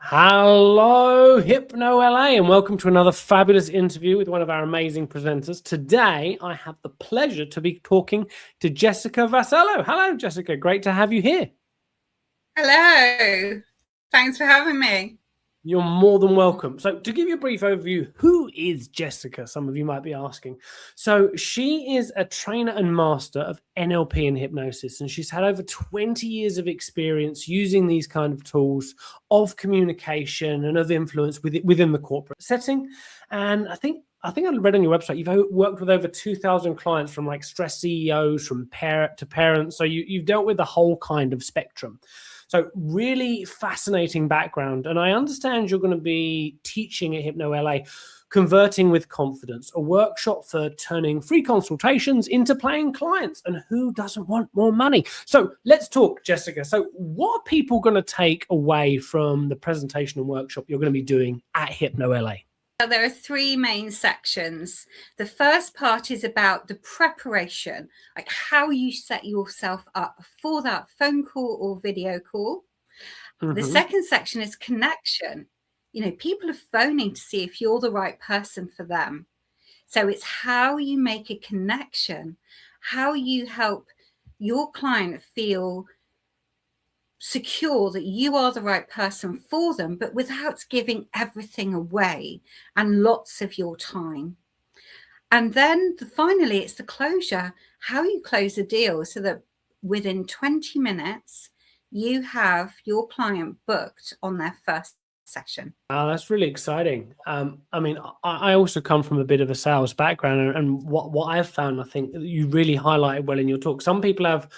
Hello, Hypno LA, and welcome to another fabulous interview with one of our amazing presenters. Today, I have the pleasure to be talking to Jessica Vassallo. Hello, Jessica. Great to have you here. Hello. Thanks for having me. You're more than welcome. So to give you a brief overview, who is Jessica? Some of you might be asking. So she is a trainer and master of NLP and hypnosis, and she's had over 20 years of experience using these kind of tools of communication and of influence within the corporate setting. And I think I read on your website, you've worked with over 2,000 clients from like stress CEOs, from parent to parents. So you've dealt with the whole kind of spectrum. So really fascinating background. And I understand you're going to be teaching at Hypno LA, Converting with Confidence, a workshop for turning free consultations into paying clients. And who doesn't want more money? So let's talk, Jessica. So what are people going to take away from the presentation and workshop you're going to be doing at Hypno LA? There are three main sections. The first part is about the preparation, like how you set yourself up for that phone call or video call. The second section is connection. You know, people are phoning to see if you're the right person for them. So it's how you make a connection, how you help your client feel secure that you are the right person for them, but without giving everything away and lots of your time. And then finally, it's the closure, how you close a deal so that within 20 minutes, you have your client booked on their first session. Oh, that's really exciting. I mean, I also come from a bit of a sales background, and what I've found, I think you really highlighted well in your talk. Some people have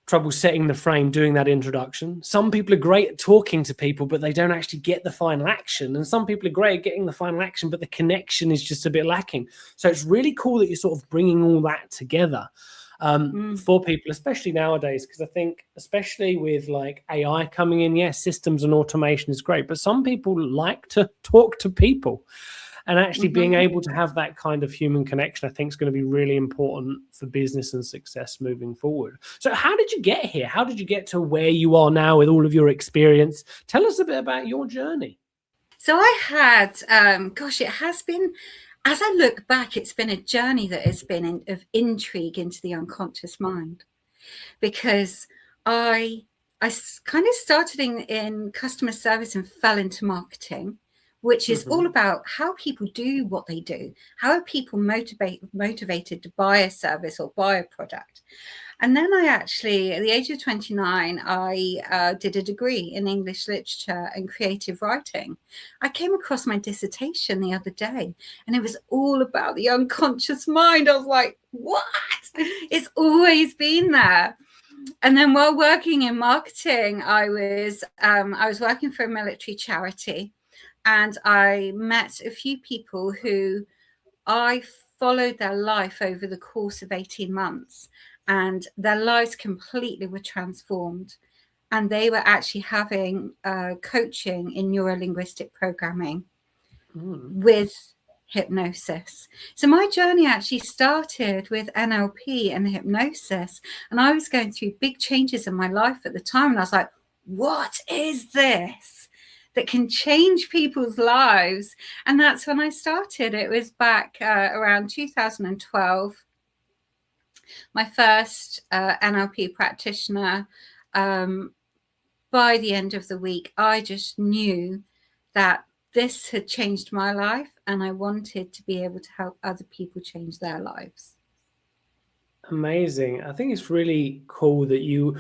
trouble setting the frame, doing that introduction. Some people are great at talking to people, but they don't actually get the final action. And some people are great at getting the final action, but the connection is just a bit lacking. So it's really cool that you're sort of bringing all that together for people, especially nowadays, because I think, especially with like AI coming in, yes, systems and automation is great, but some people like to talk to people. And actually being able to have that kind of human connection, I think, is going to be really important for business and success moving forward. So how did you get here? How did you get to where you are now with all of your experience? Tell us a bit about your journey. So I had, it has been, as I look back, it's been a journey that has been of intrigue into the unconscious mind, because I kind of started in customer service and fell into marketing, which is all about how people do what they do. How are people motivated to buy a service or buy a product? And then I actually, at the age of 29, I did a degree in English literature and creative writing. I came across my dissertation the other day, and it was all about the unconscious mind. I was like, what? It's always been there. And then while working in marketing, I was working for a military charity, and I met a few people who I followed their life over the course of 18 months, and their lives completely were transformed. And they were actually having coaching in neuro-linguistic programming with hypnosis. So my journey actually started with NLP and hypnosis, and I was going through big changes in my life at the time, and I was like, what is this that can change people's lives? And that's when I started. It was back around 2012. My first NLP practitioner. By the end of the week, I just knew that this had changed my life, and I wanted to be able to help other people change their lives. Amazing. I think it's really cool that you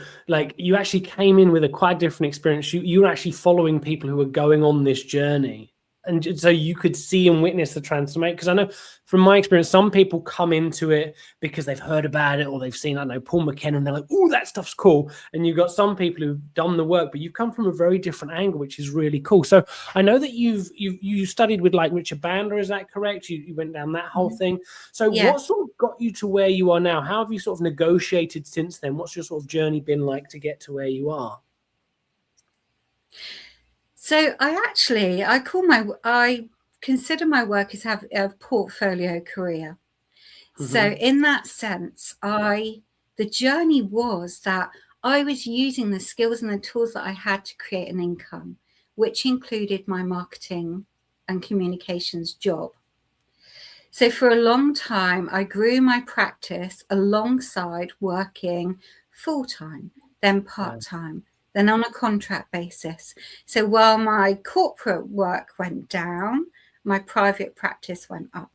actually came in with a quite different experience. You were actually following people who were going on this journey. And so you could see and witness the transformation. Because I know from my experience, some people come into it because they've heard about it or they've seen, I don't know, Paul McKenna, and they're like, oh, that stuff's cool. And you've got some people who've done the work, but you've come from a very different angle, which is really cool. So I know that you studied with like Richard Bandler, is that correct? You went down that whole thing. So what sort of got you to where you are now? How have you sort of negotiated since then? What's your sort of journey been like to get to where you are? So I consider my work as have a portfolio career. So in that sense, the journey was that I was using the skills and the tools that I had to create an income which included my marketing and communications job. So for a long time, I grew my practice alongside working full-time, then part-time, then on a contract basis. So while my corporate work went down, my private practice went up.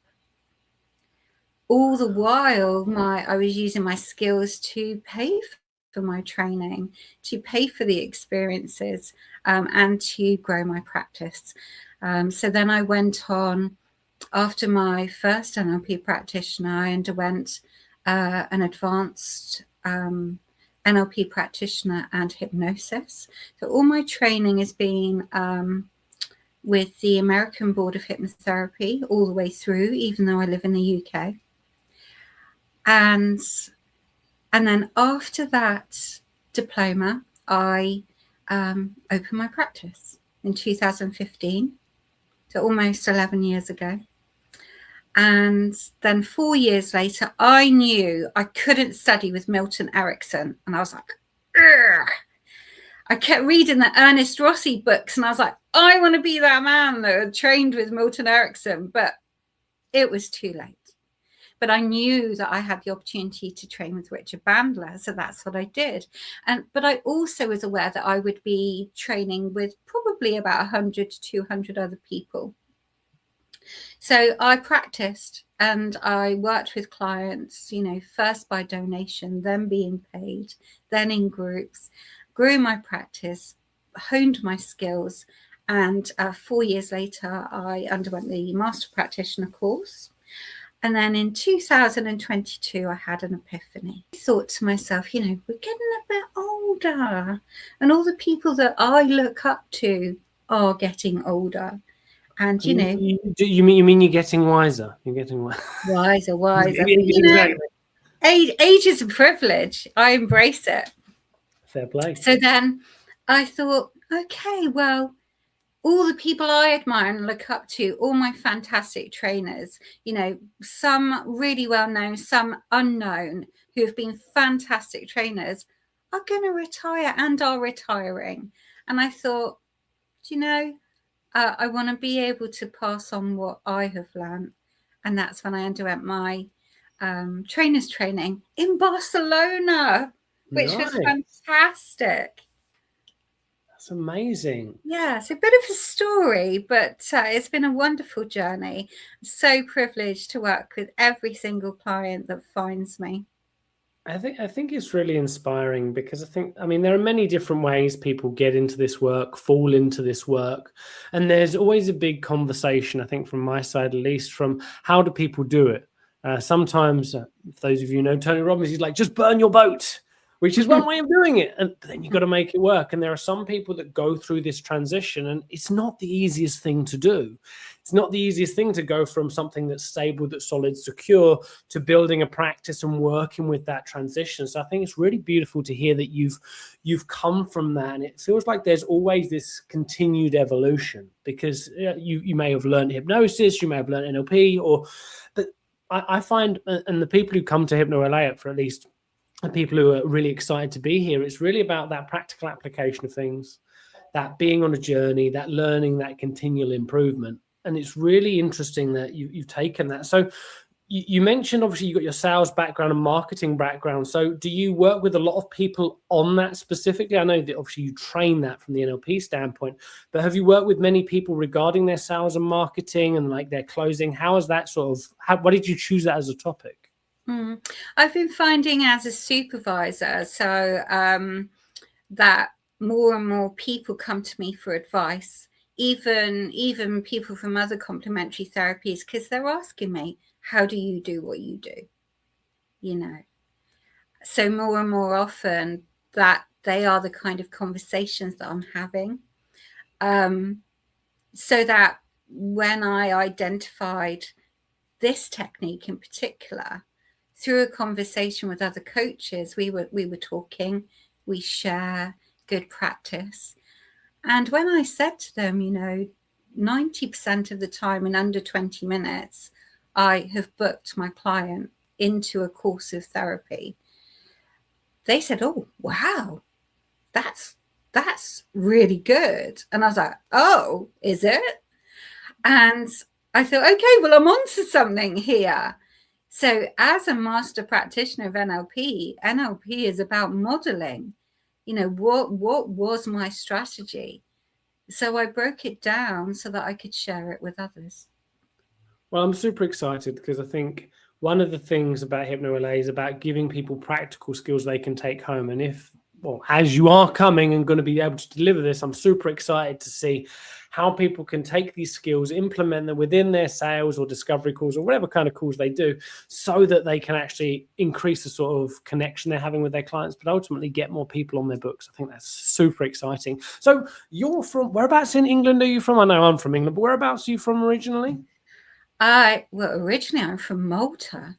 All the while, I was using my skills to pay for my training, to pay for the experiences, and to grow my practice. So then I went on, after my first NLP practitioner, I underwent an advanced NLP practitioner and hypnosis. So all my training has been with the American Board of Hypnotherapy all the way through, even though I live in the UK. And then after that diploma, I opened my practice in 2015, so almost 11 years ago. And then 4 years later, I knew I couldn't study with Milton Erickson. And I was like, ugh. I kept reading the Ernest Rossi books and I was like, I want to be that man that had trained with Milton Erickson. But it was too late. But I knew that I had the opportunity to train with Richard Bandler. So that's what I did. But I also was aware that I would be training with probably about 100 to 200 other people. So I practiced and I worked with clients, first by donation, then being paid, then in groups, grew my practice, honed my skills. And 4 years later, I underwent the Master Practitioner course. And then in 2022, I had an epiphany. I thought to myself, we're getting a bit older. And all the people that I look up to are getting older. And, you mean you're getting wiser? You're getting wiser. Exactly. Age is a privilege. I embrace it. Fair play. So then I thought, okay, well, all the people I admire and look up to, all my fantastic trainers, some really well known, some unknown, who have been fantastic trainers, are going to retire and are retiring. And I thought, I want to be able to pass on what I have learned. And that's when I underwent my trainer's training in Barcelona, which was fantastic. That's amazing. Yeah, it's a bit of a story, but it's been a wonderful journey. I'm so privileged to work with every single client that finds me. I think it's really inspiring because there are many different ways people get into this work, fall into this work. And there's always a big conversation, I think, from my side, at least, from how do people do it? Sometimes, if those of you know Tony Robbins, he's like, just burn your boat, which is one way of doing it. And then you've got to make it work. And there are some people that go through this transition, and it's not the easiest thing to do. It's not the easiest thing to go from something that's stable, that's solid, secure, to building a practice and working with that transition. So I think it's really beautiful to hear that you've come from that. And it feels like there's always this continued evolution, because you may have learned hypnosis, you may have learned NLP, but I find, and the people who come to Hypno LA, for at least the people who are really excited to be here, it's really about that practical application of things, that being on a journey, that learning, that continual improvement. And it's really interesting that you've taken that. So you mentioned, obviously, you got your sales background and marketing background. So do you work with a lot of people on that specifically? I know that obviously you train that from the NLP standpoint, but have you worked with many people regarding their sales and marketing and like their closing? How is that why did you choose that as a topic? I've been finding as a supervisor, so that more and more people come to me for advice, even people from other complementary therapies, because they're asking me, how do you do what you do? So more and more often that they are the kind of conversations that I'm having. So that when I identified this technique in particular, through a conversation with other coaches, we were talking, we share good practice. And when I said to them, 90% of the time in under 20 minutes, I have booked my client into a course of therapy, they said, oh, wow, that's that's really good. And I was like, oh, is it? And I thought, okay, well, I'm onto something here. So as a master practitioner of NLP, NLP is about modeling, what was my strategy? So I broke it down so that I could share it with others. Well, I'm super excited because I think one of the things about Hypno LA is about giving people practical skills they can take home. And as you are coming and going to be able to deliver this, I'm super excited to see how people can take these skills, implement them within their sales or discovery calls or whatever kind of calls they do, so that they can actually increase the sort of connection they're having with their clients, but ultimately get more people on their books. I think that's super exciting. So you're from, whereabouts in England are you from? I know I'm from England, but whereabouts are you from originally? Originally I'm from Malta.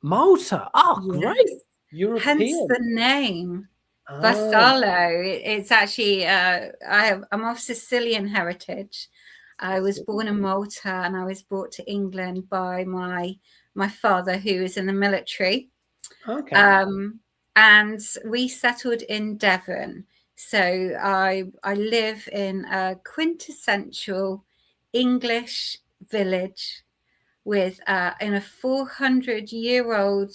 Malta. Oh, yes. Great. European. Hence the name. Vassallo. It's actually I'm of Sicilian heritage. I was born in Malta and I was brought to England by my father, who is in the military. Okay. And we settled in Devon. So I live in a quintessential English village with in a 400-year-old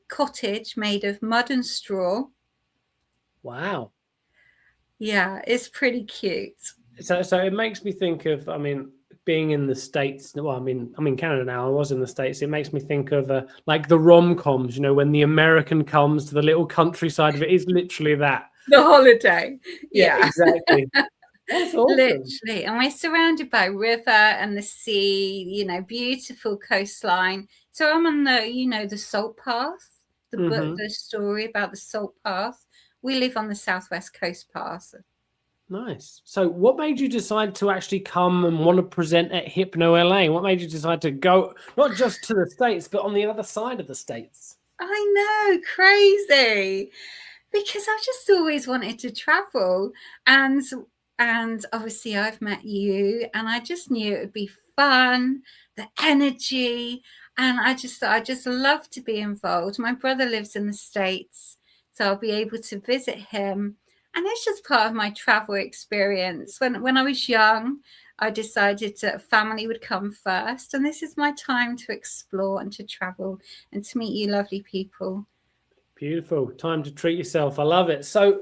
cottage made of mud and straw. Wow. Yeah, it's pretty cute. So it makes me think of, being in the States. Well, I'm in Canada now. I was in the States. It makes me think of like the rom-coms, when the American comes to the little countryside of it, is literally that. The holiday. Yeah, exactly. That's awesome. Literally. And we're surrounded by river and the sea, beautiful coastline. So I'm on the Salt Path, the book, the story about the Salt Path. We live on the Southwest Coast Path. Nice. So what made you decide to actually come and want to present at Hypno LA? What made you decide to go, not just to the States, but on the other side of the States? I know, crazy. Because I just always wanted to travel. And obviously I've met you and I just knew it would be fun, the energy. And I just love to be involved. My brother lives in the States, so I'll be able to visit him. And it's just part of my travel experience. When I was young, I decided that family would come first. And this is my time to explore and to travel and to meet you lovely people. Beautiful. Time to treat yourself. I love it. So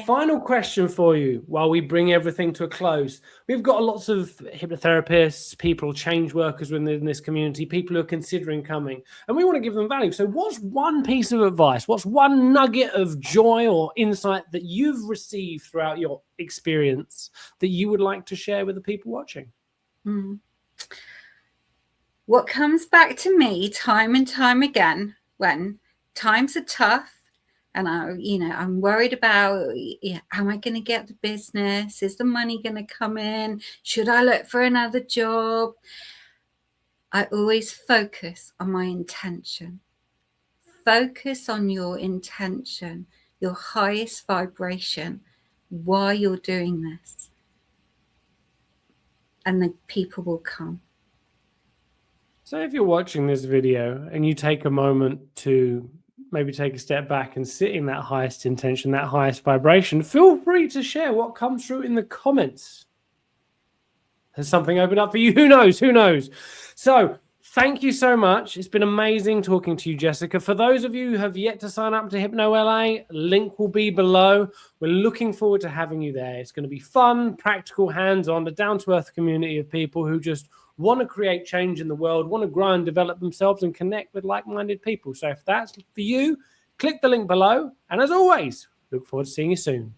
final question for you while we bring everything to a close. We've got lots of hypnotherapists, people, change workers within this community, people who are considering coming, and we want to give them value. So what's one piece of advice? What's one nugget of joy or insight that you've received throughout your experience that you would like to share with the people watching? What comes back to me time and time again when times are tough, and I'm worried about, am I going to get the business? Is the money going to come in? Should I look for another job? I always focus on my intention. Focus on your intention, your highest vibration, why you're doing this. And the people will come. So if you're watching this video and you take a moment to maybe take a step back and sit in that highest intention, that highest vibration, feel free to share what comes through in the comments. Has something opened up for you? Who knows? Who knows? So thank you so much. It's been amazing talking to you, Jessica. For those of you who have yet to sign up to Hypno LA, link will be below. We're looking forward to having you there. It's going to be fun, practical, hands-on, a down-to-earth community of people who just want to create change in the world, want to grow and develop themselves and connect with like-minded people. So if that's for you, click the link below. And as always, look forward to seeing you soon.